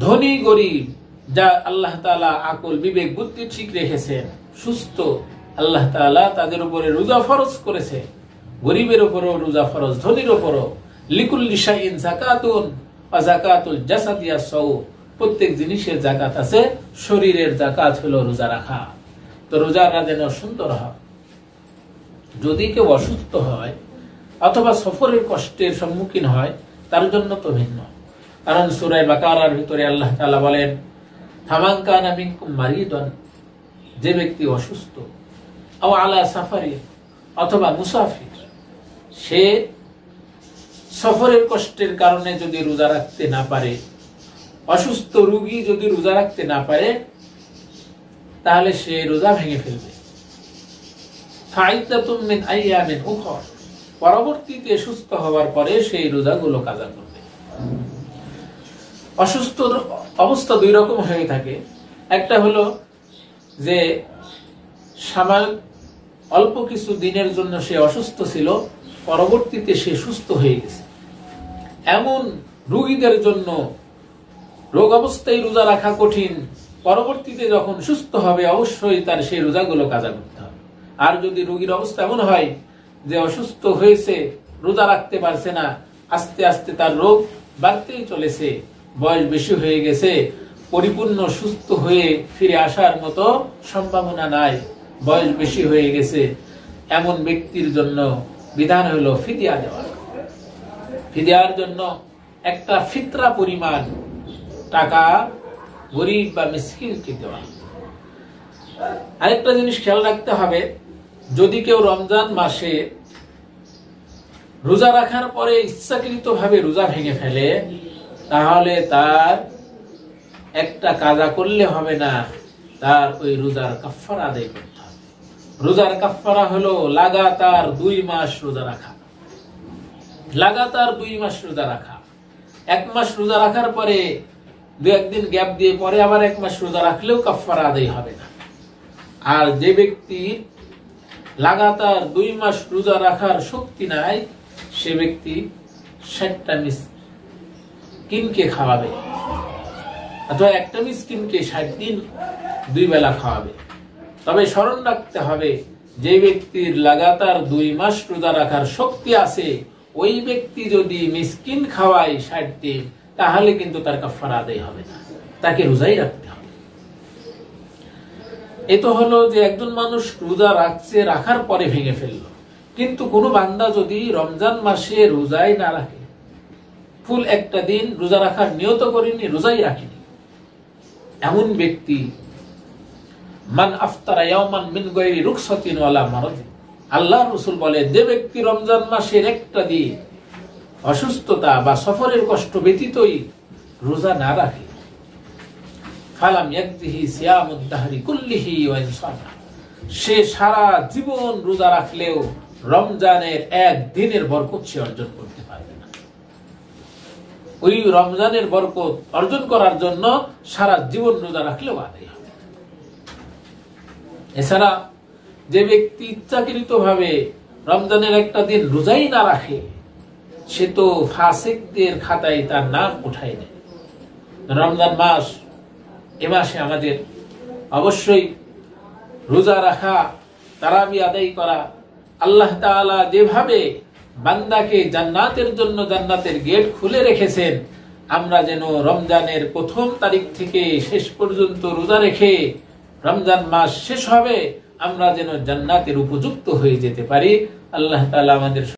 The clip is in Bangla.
ধনী গরিব, যা আল্লাহ তাআলা আকল বিবেক বুদ্ধি ঠিক রেখেছেন, সুস্থ, আল্লাহ তাআলা তাদের উপরে রোজা ফরজ করেছে। গরিবের উপরও রোজা ফরজ, ধনীর উপরও। লিকুল্লি শাইইন যাকাতুন ওয়া যাকাতুল জাসাদি আস-সাওম, প্রত্যেক জিনিসের যাকাত আছে, শরীরের যাকাত হলো রোজা রাখা। তো রোজাটা যেন সুন্দর হয়। যদি কেউ অসুস্থ হয় অথবা সফরের কষ্টের সম্মুখীন হয়, তার জন্য তো ভিন্ন। কারণ সূরা বাকারার ভিতরে আল্লাহ তাআলা বলেন, ফামান কানা মিনকুম মারিদান, যে ব্যক্তি অসুস্থ, আও আলা সাফারি, অথবা মুসাফির, সে সফরের কষ্টের কারণে যদি রোজা রাখতে না পারে, অসুস্থ রোগী যদি রোজা রাখতে না পারে, তাহলে সে রোজা ভেঙে ফেলবে। ফাইদাতুম মিন আইয়ামিন উখর, পরবর্তীতে সুস্থ হওয়ার পরে সেই রোজাগুলো কাজা করবে। অসুস্থ অবস্থা দুই রকম হয়ে থাকে। একটা হলো যে সামান্য অল্প কিছু দিনের জন্য সে অসুস্থ ছিল, পরবর্তীতে সে সুস্থ হয়ে গেছে। এমন রোগীদের জন্য রোগ অবস্থায় রোজা রাখা কঠিন, পরবর্তীতে যখন সুস্থ হবে অবশ্যই তার সেই রোজাগুলো কাজা করতে হবে। আর যদি রোগীর অবস্থা এমন হয় যে অসুস্থ হয়েছে, রোজা রাখতে পারছে না, আস্তে আস্তে তার রোগ বাড়তেই চলেছে, বয়স বেশি হয়ে গেছে, পরিপূর্ণ সুস্থ হয়ে ফিরে আসার মতো সম্ভাবনা নাই, বয়স বেশি হয়ে গেছে, এমন ব্যক্তির জন্য বিধান হলো ফিদিয়া দেওয়া। ফিদিয়ার জন্য একটা ফিতরা পরিমাণ টাকা গরিব বা মিসকিনকে দেওয়া। আরেকটা জিনিস খেয়াল রাখতে হবে, যদি কেউ রমজান মাসে রোজা রাখার পরে ইচ্ছাকৃতভাবে রোজা ভেঙে ফেলে, তাহলে তার একটা কাজা করলে হবে না, তার ওই রোজার কাফারা আদায় করতে হবে। রোজার কাফারা হলো লাগাতার 2 মাস রোজা রাখা। লাগাতার 2 মাস রোজা রাখা। 1 মাস রোজা রাখার পরে 2-1 দিন গ্যাপ দিয়ে পরে আবার 1 মাস রোজা রাখলেও কাফারা আদায় হবে না। আর যে ব্যক্তির লাগাতার 2 মাস রোজা রাখার শক্তি নাই, সে ব্যক্তি 60টা মিসকিনকে খাওয়াবে, অথবা একটা মিসকিনকে 60 দিন 2 বেলা খাওয়াবে। তবে স্মরণ রাখতে হবে, যে ব্যক্তির লাগাতার 2 মাস রোজা রাখার শক্তি আছে, ওই ব্যক্তি যদি মিসকিন খাওয়ায় 60 দিন, তাহলে কিন্তু তার কাফারা আদায় হবে না, তাকে রোজাই রাখতে হবে। এ তো হলো যে একজন মানুষ রোজা রাখছে, রাখার পরে ভেঙে ফেললো। কিন্তু কোনো বান্দা যদি রমজান মাসে রোজাই না রাখে, ফুল একটা দিন রোজা রাখার নিয়ত করেনি, রোজাই রাখেনি, এমন ব্যক্তি মান আফতারা ইয়াওমান মিন গায়রি রুখসাতিন ওয়ালা মারাদিন, আল্লাহর রাসূল বলে, যে ব্যক্তি রমজান মাসের একটা দিন অসুস্থতা বা সফরের কষ্ট ব্যতীতই রোজা না রাখে, ফালাম ইয়াকদিহি সিয়ামুদ দাহরি কুল্লিহি ওয়া ইনসানা, সে সারা জীবন রোজা রাখলেও রমজানের এক দিনের বরকত সে অর্জন করতে পারবে না। ওই রমজানের বরকত অর্জন করার জন্য সারা জীবন রোজা রাখলেও আদায় হবে। এছাড়া যে ব্যক্তি ইচ্ছাকৃতভাবে রমজানের একটা দিন রোজাই না রাখে, সে তো ফাসিকদের খাতায় তার নাম উঠায় নেয়। রমজান মাস, এ মাসে আমাদের অবশ্যই রোজা রাখা, তারাবি আদায় করা। আল্লাহ তাআলা যেভাবে বান্দাকে জান্নাতের জন্য জান্নাতের গেট খুলে রেখেছেন, আমরা যেন রমজানের 1ম তারিখ থেকে শেষ পর্যন্ত রোজা রেখে রমজান মাস শেষ হবে আমরা যেন জান্নাতের উপযুক্ত হয়ে যেতে পারি। আল্লাহ তাআলা আমাদের